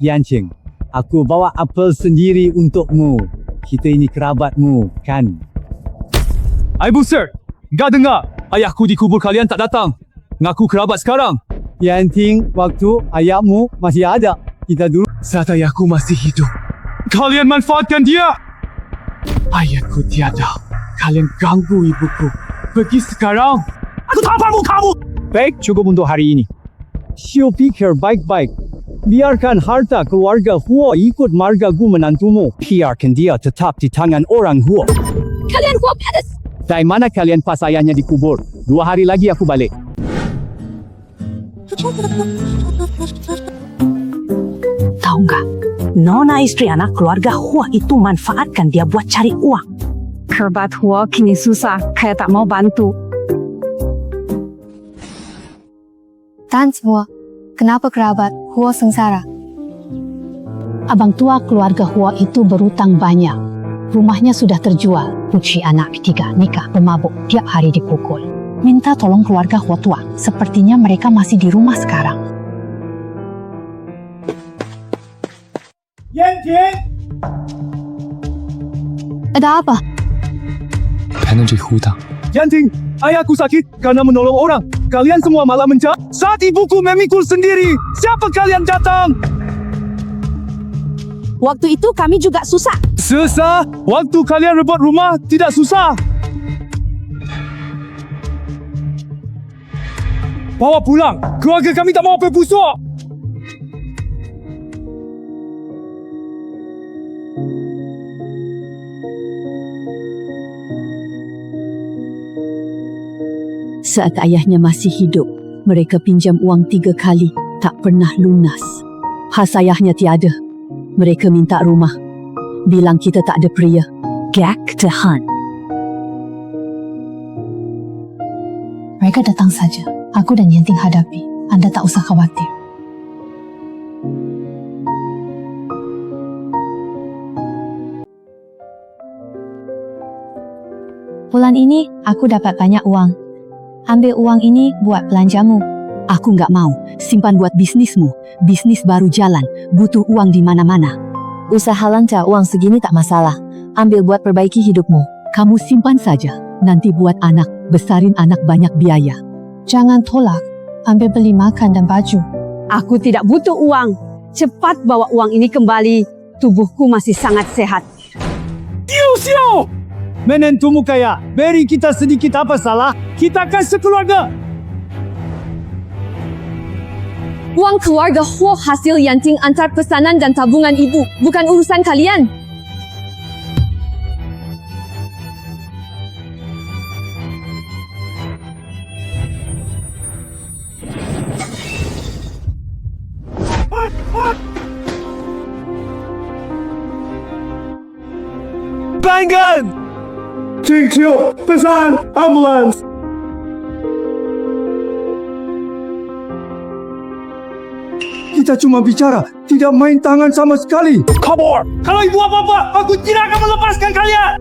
Yanteng, aku bawa apel sendiri untukmu. Kita ini kerabatmu, kan? Ibu sir, gak dengar. Ayahku dikubur kalian tak datang. Ngaku kerabat sekarang. Yanteng, waktu ayahmu masih ada. Kita dulu. Saat ayahku masih hidup. Kalian manfaatkan dia. Ayahku tiada. Kalian ganggu ibuku. Pergi sekarang. Aku tampar kamu. Baik, cukup untuk hari ini. Siu pikir baik-baik. Biarkan harta keluarga Huo ikut marga Gu menantumu. Biarkan dia tetap di tangan orang Huo. Kalian Huo Palace. Dari mana kalian pas ayahnya dikubur? 2 hari lagi aku balik. Tahu nggak? Nona istri anak keluarga Huo itu manfaatkan dia buat cari uang. Kerabat Huo kini susah, kayak tak mau bantu. Tan semua, kenapa kerabat Huo sengsara? Abang tua keluarga Huo itu berutang banyak. Rumahnya sudah terjual. Putri anak ketiga nikah pemabuk tiap hari dipukul. Minta tolong keluarga Huo tua. Sepertinya mereka masih di rumah sekarang. Yanting! Ada apa? Energy hutang. Yanting, ayahku sakit karena menolong orang. Kalian semua malah mencari. Saat ibuku memikul sendiri, siapa kalian datang? Waktu itu kami juga susah. Susah? Waktu kalian rebut rumah, tidak susah. Bawa pulang. Keluarga kami tak mau apa busuk. Saat ayahnya masih hidup, mereka pinjam uang 3 kali, tak pernah lunas. Pas ayahnya tiada, mereka minta rumah. Bilang kita tak ada pria. Gak tahan. Mereka datang saja. Aku dan Yanting hadapi. Anda tak usah khawatir. Bulan ini, aku dapat banyak uang. Ambil uang ini buat belanjamu. Aku nggak mau. Simpan buat bisnismu. Bisnis baru jalan. Butuh uang di mana-mana. Usaha lancar uang segini tak masalah. Ambil buat perbaiki hidupmu. Kamu simpan saja. Nanti buat anak. Besarin anak banyak biaya. Jangan tolak. Ambil beli makan dan baju. Aku tidak butuh uang. Cepat bawa uang ini kembali. Tubuhku masih sangat sehat. Siu! Menentumu kaya. Beri kita sedikit apa salah. Kita akan sekeluarga. Uang keluarga Huo hasil Yanting antar pesanan dan tabungan ibu. Bukan urusan kalian. Pelanggan! Cincin, pesan, ambulans. Kita cuma bicara, tidak main tangan sama sekali. Kabur! Kalau ibu apa-apa, aku tidak akan melepaskan kalian!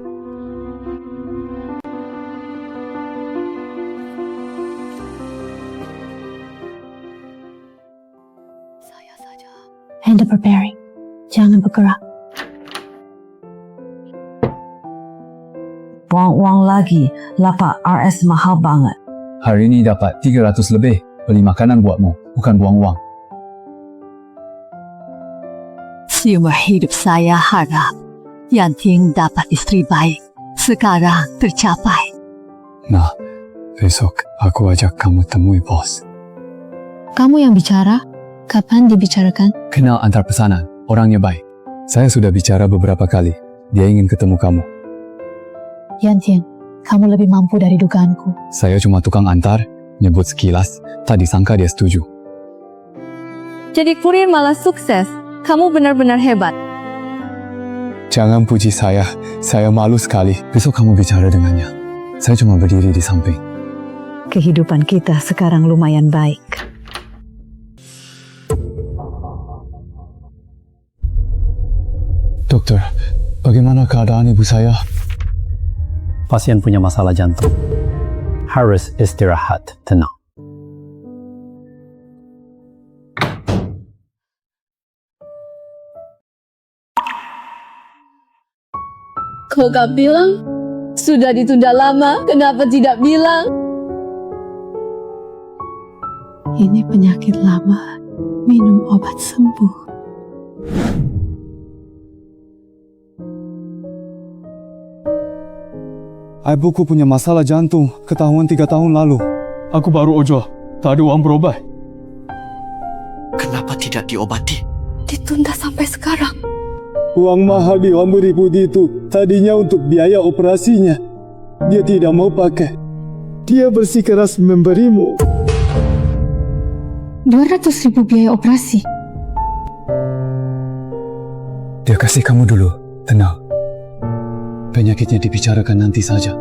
Anda preparing. Jangan bergerak. Uang lagi. Lapak RS mahal banget. Hari ini dapat 300 lebih. Beli makanan buatmu, bukan buang uang. Seumur hidup saya harap Yanting dapat istri baik. Sekarang tercapai. Nah, besok aku ajak kamu temui bos. Kamu yang bicara? Kapan dibicarakan? Kenal antar pesanan, orangnya baik. Saya sudah bicara beberapa kali. Dia ingin ketemu kamu. Yanting, kamu lebih mampu dari dugaanku. Saya cuma tukang antar, nyebut sekilas, tak disangka dia setuju. Jadi kurir malah sukses. Kamu benar-benar hebat. Jangan puji saya malu sekali. Besok kamu bicara dengannya. Saya cuma berdiri di samping. Kehidupan kita sekarang lumayan baik. Dokter, bagaimana keadaan ibu saya? Pasien punya masalah jantung. Harus istirahat, tenang. Kau gak bilang? Sudah ditunda lama, kenapa tidak bilang? Ini penyakit lama. Minum obat sembuh. Ibuku punya masalah jantung, ketahuan 3 tahun lalu. Aku baru ojo, tak ada uang berobat. Kenapa tidak diobati. Ditunda sampai sekarang. Uang mahal yang beribu itu tadinya untuk biaya operasinya. Dia tidak mau pakai. Dia bersikeras memberimu 200,000 biaya operasi. Dia kasih kamu dulu. Tenang. Penyakitnya dibicarakan nanti saja.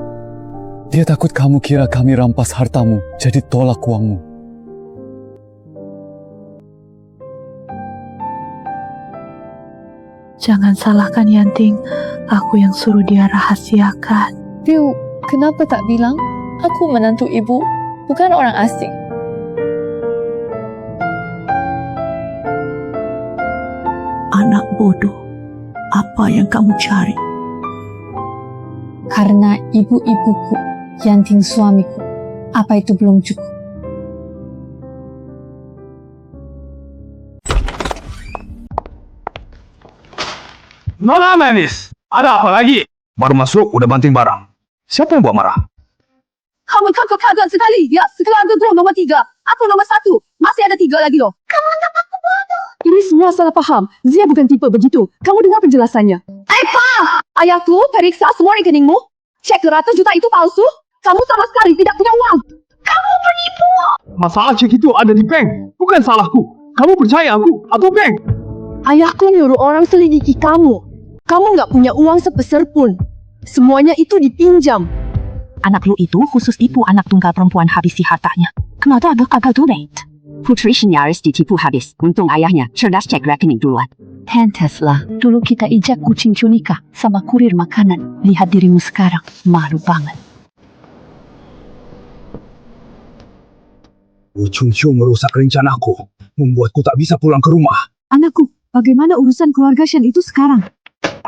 Dia takut kamu kira kami rampas hartamu, jadi tolak uangmu. Jangan salahkan Yanting. Aku yang suruh dia rahasiakan. Piu, kenapa tak bilang? Aku menantu ibu, bukan orang asing. Anak bodoh, apa yang kamu cari? Karena ibu-ibuku, Yanting suamiku, apa itu belum cukup? Nona Manis, ada apa lagi? Baru masuk, udah banting barang. Siapa yang buat marah? Kamu kagak sekali. Ya, sekeluarga bro nomor 3. Aku nomor 1. Masih ada 3 lagi loh. Kamu anggap aku bodoh. Ini semua salah faham. Zia bukan tipe begitu. Kamu dengar penjelasannya. Apa? Ayahku periksa semua rekeningmu. Cek 100 juta itu palsu. Kamu sama sekali tidak punya uang. Kamu penipu. Masalah cek itu ada di bank. Bukan salahku. Kamu percaya aku atau bank? Ayahku nyuruh orang selidiki kamu. Kamu nggak punya uang sepeser pun. Semuanya itu dipinjam. Anak lu itu khusus tipu anak tunggal perempuan habisi hartanya. Kenapa ada gagal duit? Putri nyaris ditipu habis. Untung ayahnya cerdas cek rekening duluan. Pantaslah, dulu kita ijak kucing cunika sama kurir makanan. Lihat dirimu sekarang, malu banget. Wu Chungqiu merusak rencanaku, membuatku tak bisa pulang ke rumah. Anakku, bagaimana urusan keluarga Shen itu sekarang?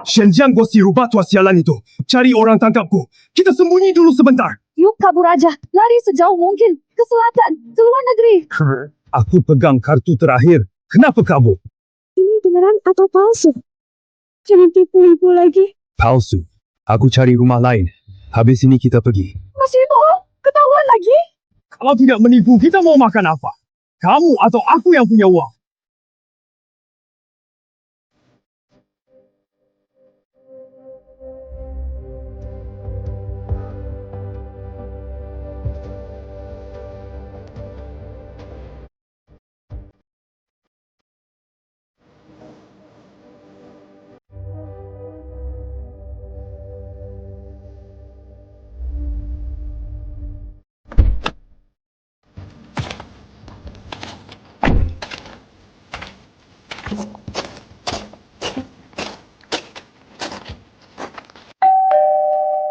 Shenjiang gosi rubah tua sialan itu. Cari orang tangkapku. Kita sembunyi dulu sebentar. Yuk kabur aja. Lari sejauh mungkin. Ke selatan. Ke luar negeri. Aku pegang kartu terakhir. Kenapa kabur? Ini beneran atau palsu? Jangan tipu ibu lagi. Palsu. Aku cari rumah lain. Habis ini kita pergi. Masih bohong? Ketahuan lagi? Kalau tidak menipu, kita mau makan apa? Kamu atau aku yang punya uang?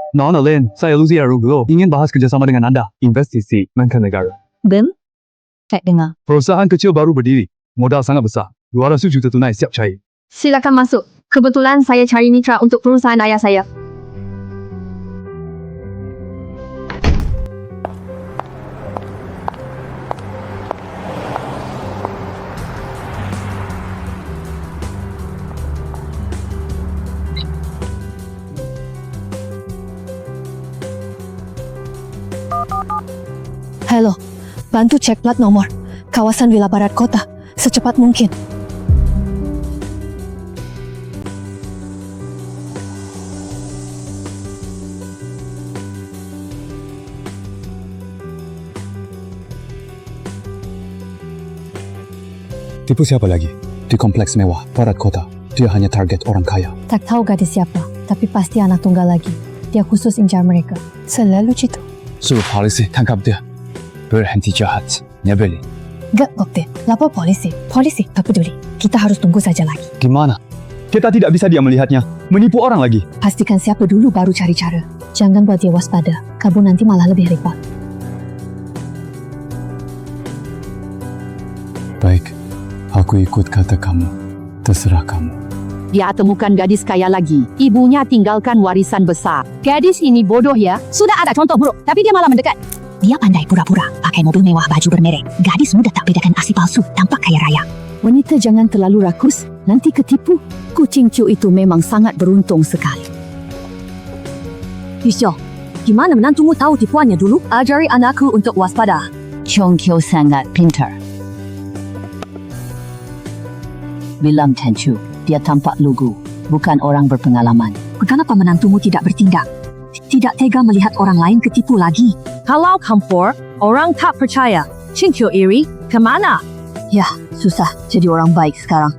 Nona Lin, saya Luzia Ruglo, ingin bahas kerjasama dengan Anda. Investisi mancanegara. Bim? Cek dengar. Perusahaan kecil baru berdiri. Modal sangat besar. 200 juta tunai siap cair. Silakan masuk. Kebetulan saya cari mitra untuk perusahaan ayah saya. Halo, bantu cek plat nomor kawasan Villa Barat Kota secepat mungkin. Tipu siapa lagi? Di kompleks mewah, Barat Kota. Dia hanya target orang kaya. Tak tahu gadis siapa, tapi pasti anak tunggal lagi. Dia khusus incar mereka. Selalu gitu. Suruh polisi tangkap dia. Berhenti jahat. Nyebelin. Gak, Kopte. Lapor polisi. Polisi tak peduli. Kita harus tunggu saja lagi. Gimana? Kita tidak bisa diam melihatnya. Menipu orang lagi. Pastikan siapa dulu baru cari cara. Jangan buat dia waspada. Kabur nanti malah lebih repot. Baik. Aku ikut kata kamu. Terserah kamu. Dia temukan gadis kaya lagi. Ibunya tinggalkan warisan besar. Gadis ini bodoh ya. Sudah ada contoh buruk, tapi dia malah mendekat. Dia pandai pura-pura, pakai mobil mewah, baju bermerek. Gadis muda tak bedakan asli palsu, tampak kaya raya. Wanita jangan terlalu rakus, nanti ketipu. Kucing Ciu itu memang sangat beruntung sekali. Yusyo, gimana menantumu tahu tipuannya dulu? Ajari anakku untuk waspada. Chongqiu sangat pintar. Bilang Tenchu, dia tampak lugu, bukan orang berpengalaman. Kenapa menantumu tidak bertindak? Tidak tega melihat orang lain ketipu lagi. Kalau campur, orang tak percaya. Cingqiu iri, kemana? Ya, susah jadi orang baik sekarang.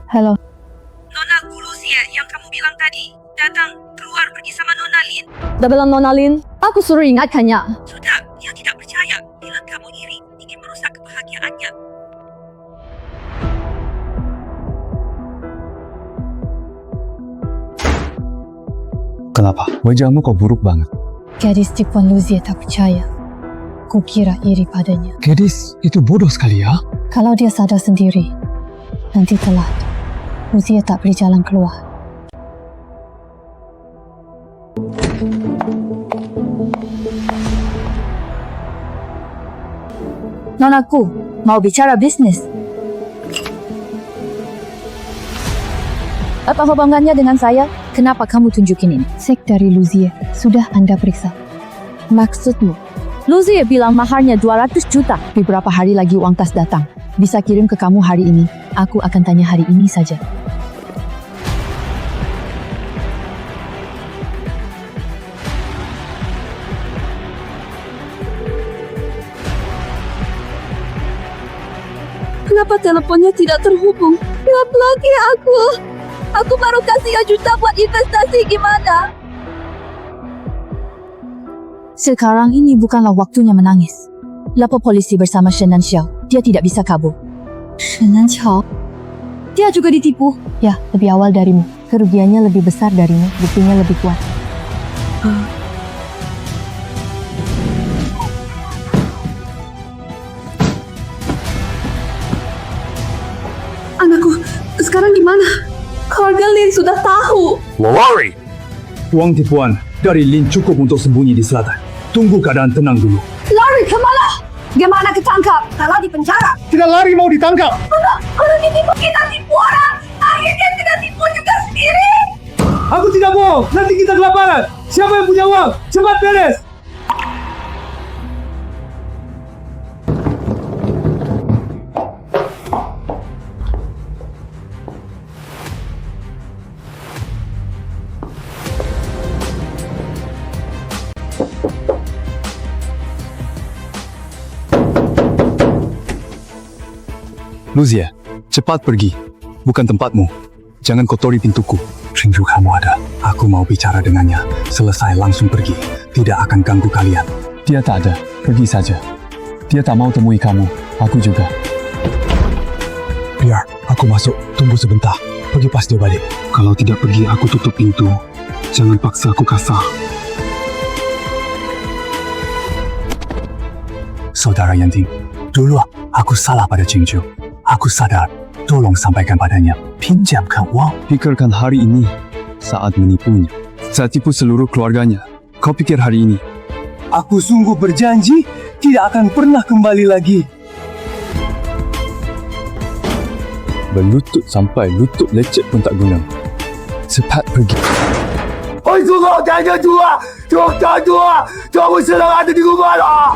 Halo. Nona Gulusia yang kamu bilang tadi datang keluar pergi sama Nona Lin. Dah bilang Nona Lin, aku suruh ingatkannya. Sudah, dia tidak percaya. Bilang kamu iri, ingin merusak kebahagiaannya. Kenapa? Wajahmu kok buruk banget. Gadis tipuan Luzia tak percaya. Kukira iri padanya. Gadis itu bodoh sekali ya. Kalau dia sadar sendiri, nanti telat. Luzia tak beri jalan keluar. Nonaku, mau bicara bisnis. Apa hubungannya dengan saya? Kenapa kamu tunjukin ini? Sek dari Luzia, sudah Anda periksa. Maksudmu? Luzia bilang maharnya 200 juta. Beberapa hari lagi uang tas datang. Bisa kirim ke kamu hari ini. Aku akan tanya hari ini saja. Kenapa teleponnya tidak terhubung? Gelap lagi aku. Aku baru kasih 1 juta buat investasi, gimana? Sekarang ini bukanlah waktunya menangis. Lapor polisi bersama Shenan Xiao. Dia tidak bisa kabur. Shenan Xiao? Dia juga ditipu. Ya, lebih awal darimu. Kerugiannya lebih besar darimu. Buktinya lebih kuat. Anakku, sekarang di mana? Keluarga Lin sudah tahu. Worry. Uang tipuan dari Lin cukup untuk sembunyi di selatan. Tunggu keadaan tenang dulu. Lari kemana? Gimana ketangkap? Kalau di penjara. Tidak lari mau ditangkap. Kalau ditipu kita tipu orang. Akhirnya kita tipu juga sendiri. Aku tidak bohong. Nanti kita kelaparan. Siapa yang punya uang? Cepat beres. Luzia, cepat pergi. Bukan tempatmu. Jangan kotori pintuku. Rindu kamu ada. Aku mau bicara dengannya. Selesai langsung pergi. Tidak akan ganggu kalian. Dia tak ada. Pergi saja. Dia tak mau temui kamu. Aku juga. Biar aku masuk. Tunggu sebentar. Pergi pas dia balik. Kalau tidak pergi, aku tutup pintu. Jangan paksa aku kasar. Saudara Yanting, dulu aku salah pada Qingqiu. Aku sadar. Tolong sampaikan padanya. Pinjamkan uang. Pikirkan hari ini. Saat menipunya. Saya tipu seluruh keluarganya. Kau pikir hari ini? Aku sungguh berjanji tidak akan pernah kembali lagi. Berlutut sampai lutut lecet pun tak guna. Cepat pergi. Oi, tunggu! Jangan jual! Jangan jual! Kamu sedang ada di rumah lah!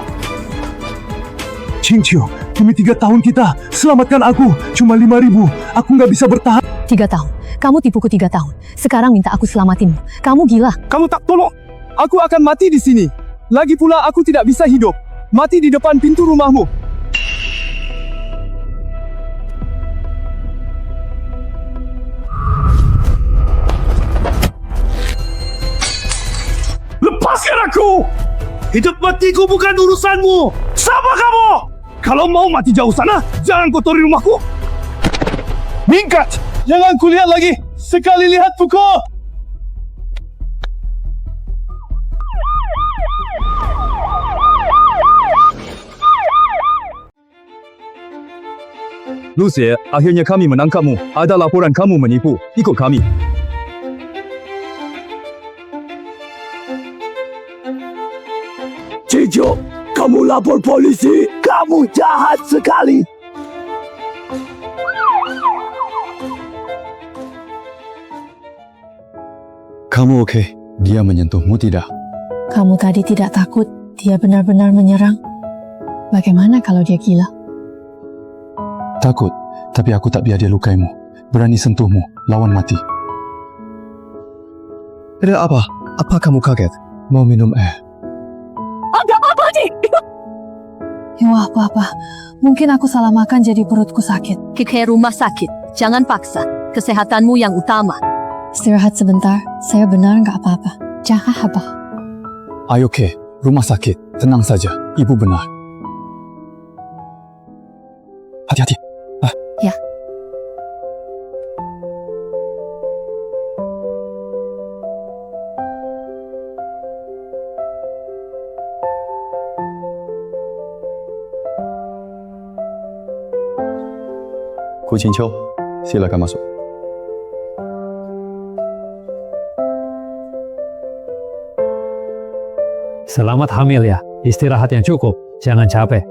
Qingqiu, demi 3 tahun kita, selamatkan aku. Cuma 5,000. Aku nggak bisa bertahan. 3 tahun. Kamu tipuku 3 tahun. Sekarang minta aku selamatinmu. Kamu gila. Kamu tak tolong. Aku akan mati di sini. Lagi pula aku tidak bisa hidup. Mati di depan pintu rumahmu. Lepaskan aku! Hidup matiku bukan urusanmu! Siapa kamu? Kalau mau mati jauh sana, jangan kotori rumahku! Mingkat! Jangan kulihat lagi. Sekali lihat pukul. Lucy, akhirnya kami menangkapmu. Ada laporan kamu menipu. Ikut kami. Cijo, kamu lapor polisi. Kamu jahat sekali. Kamu okey? Dia menyentuhmu tidak? Kamu tadi tidak takut dia benar-benar menyerang? Bagaimana kalau dia gila? Takut, tapi aku tak biar dia lukaimu. Berani sentuhmu, lawan mati. Ada apa? Apa kamu kaget? Mau minum air? Ada apa, Cik? Wah, apa-apa. Mungkin aku salah makan jadi perutku sakit. Ke rumah sakit. Jangan paksa. Kesehatanmu yang utama. Istirahat sebentar. Saya benar nggak apa-apa. Jangan habah. Ayo ke rumah sakit. Tenang saja, ibu benar. Hati-hati. Ya. Gu Qingqiu, silakan masuk. Selamat hamil ya. Istirahat yang cukup. Jangan capek.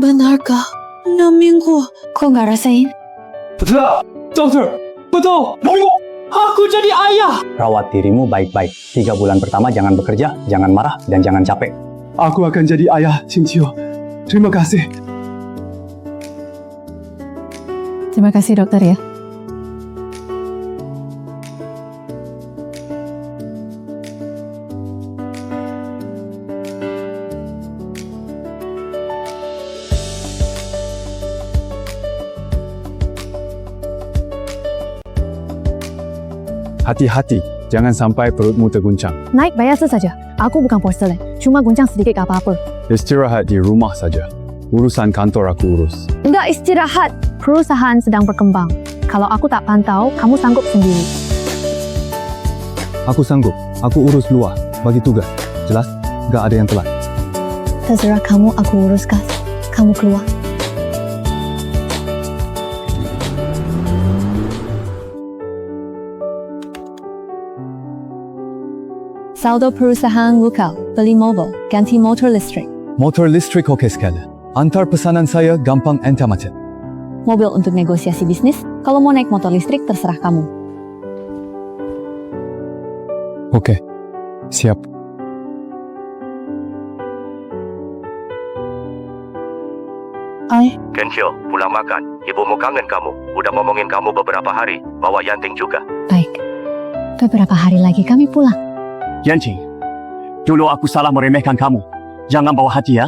Benarkah? 6 minggu. Kok nggak rasain? Dokter, betul. Tunggu. Aku jadi ayah. Rawat dirimu baik-baik. 3 bulan pertama jangan bekerja, jangan marah, dan jangan capek. Aku akan jadi ayah, Qingqiu. Terima kasih. Terima kasih dokter ya. Hati-hati, jangan sampai perutmu terguncang. Naik biasa saja. Aku bukan porselen. Cuma guncang sedikit gak apa-apa. Istirahat di rumah saja. Urusan kantor aku urus. Enggak istirahat. Perusahaan sedang berkembang. Kalau aku tak pantau, kamu sanggup sendiri. Aku sanggup. Aku urus luar. Bagi tugas. Jelas? Gak ada yang telat. Terserah kamu, aku uruskan. Kamu keluar. Saldo perusahaan lokal. Beli mobil. Ganti motor listrik. Motor listrik okey sekali. Antar pesanan saya gampang enter macet. Mobil untuk negosiasi bisnis. Kalau mau naik motor listrik, terserah kamu. Okey. Siap. Ay. Qingqiu, pulang makan. Ibumu kangen kamu. Udah ngomongin kamu beberapa hari. Bawa Yanting juga. Baik. Beberapa hari lagi kami pulang. Yanting, dulu aku salah meremehkan kamu. Jangan bawa hati ya.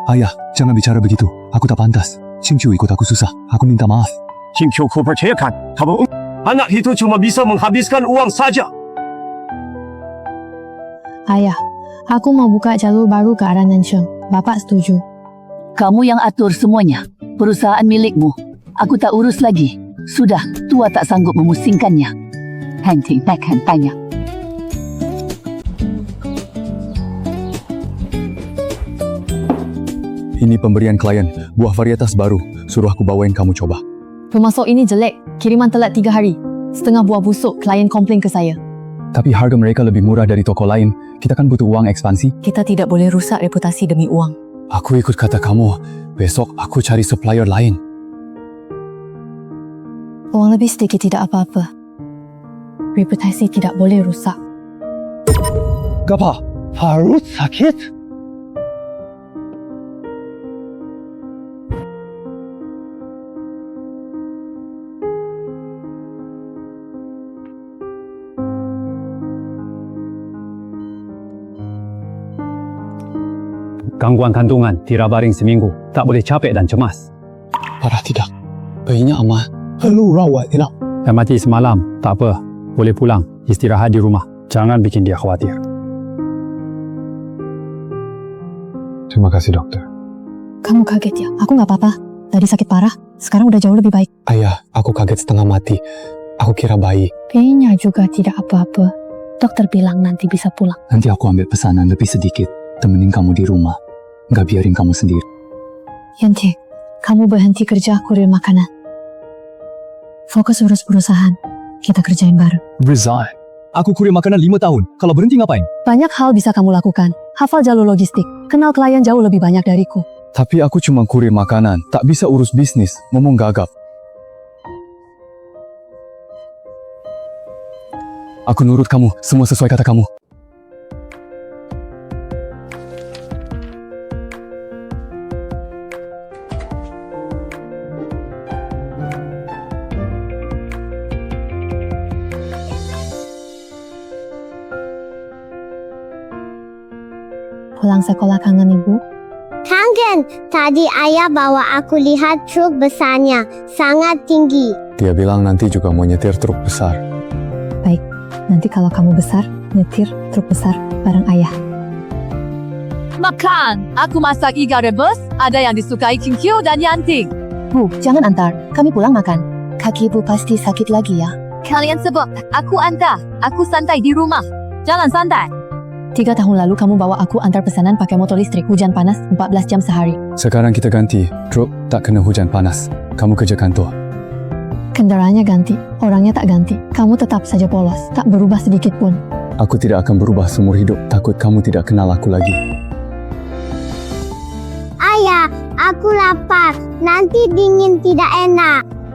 Ayah, jangan bicara begitu. Aku tak pantas. Qingqiu ikut aku susah. Aku minta maaf. Qingqiu, ku percayakan. Kamu anak itu cuma bisa menghabiskan uang saja. Ayah, aku mau buka jalur baru ke arah Nansheng. Bapak setuju. Kamu yang atur semuanya. Perusahaan milikmu. Aku tak urus lagi. Sudah, tua tak sanggup memusingkannya. Henti takkan tanya. Ini pemberian klien. Buah varietas baru. Suruh aku bawain kamu coba. Pemasok ini jelek. Kiriman telat 3 hari. Setengah buah busuk. Klien komplain ke saya. Tapi harga mereka lebih murah dari toko lain. Kita kan butuh uang ekspansi. Kita tidak boleh rusak reputasi demi uang. Aku ikut kata kamu. Besok aku cari supplier lain. Uang lebih sedikit tidak apa-apa. Reputasi tidak boleh rusak. Gapa? Perut sakit? Gangguan kandungan, tiada baring seminggu, tak boleh capek dan cemas. Parah tidak? Bayinya aman. Perlu rawat tidak? Dah mati semalam, tak apa. Boleh pulang, istirahat di rumah. Jangan bikin dia khawatir. Terima kasih dokter. Kamu kaget ya? Aku nggak apa-apa. Tadi sakit parah, sekarang udah jauh lebih baik. Ayah, aku kaget setengah mati. Aku kira bayi. Bayinya juga tidak apa-apa. Dokter bilang nanti bisa pulang. Nanti aku ambil pesanan lebih sedikit, temenin kamu di rumah. Nggak biarin kamu sendiri. Yanti, kamu berhenti kerja kurir makanan. Fokus urus perusahaan. Kita kerjain bareng. Resign. Aku kurir makanan 5 tahun. Kalau berhenti ngapain? Banyak hal bisa kamu lakukan. Hafal jalur logistik. Kenal klien jauh lebih banyak dariku. Tapi aku cuma kurir makanan. Tak bisa urus bisnis. Ngomong gagap. Aku nurut kamu. Semua sesuai kata kamu. Pulang sekolah kangen ibu? Kangen. Tadi ayah bawa aku lihat truk besarnya. Sangat tinggi. Dia bilang nanti juga mau nyetir truk besar. Baik, nanti kalau kamu besar, nyetir truk besar bareng ayah. Makan! Aku masak iga rebus, ada yang disukai King Kyu dan Yanting. Bu, jangan antar. Kami pulang makan. Kaki ibu pasti sakit lagi ya. Kalian sebut, aku antar. Aku santai di rumah. Jalan santai. 3 tahun lalu kamu bawa aku antar pesanan pakai motor listrik hujan panas 14 jam sehari. Sekarang kita ganti. Truk tak kena hujan panas. Kamu kerja kantor. Kendaraannya ganti, orangnya tak ganti. Kamu tetap saja polos, tak berubah sedikit pun. Aku tidak akan berubah seumur hidup. Takut kamu tidak kenal aku lagi. Ayah, aku lapar. Nanti dingin tidak enak.